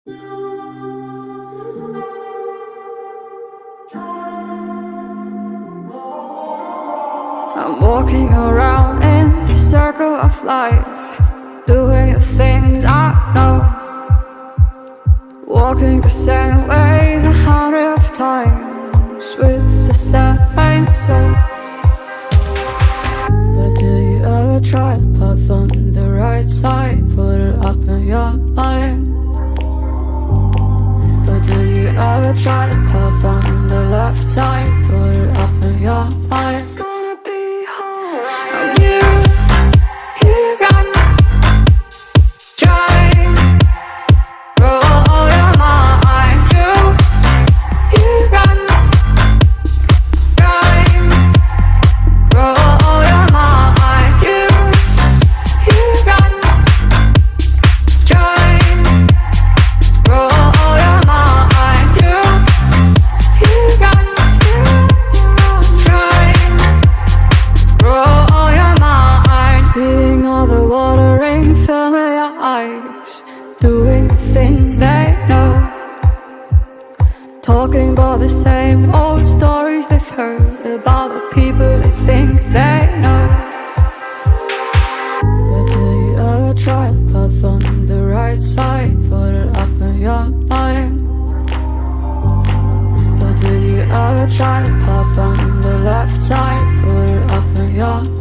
I'm walking around in the circle of life, doing the things I know, walking the same ways 100 times with the same soul. But do you ever try to path on the right side, put it up in your mind? But do you ever try to path on the left side, put it up in your mind? Doing things they know, talking about the same old stories they've heard about the people they think they know. But do you ever try to path on the right side, put it up in your mind? But do you ever try to path on the left side, put it up in your mind?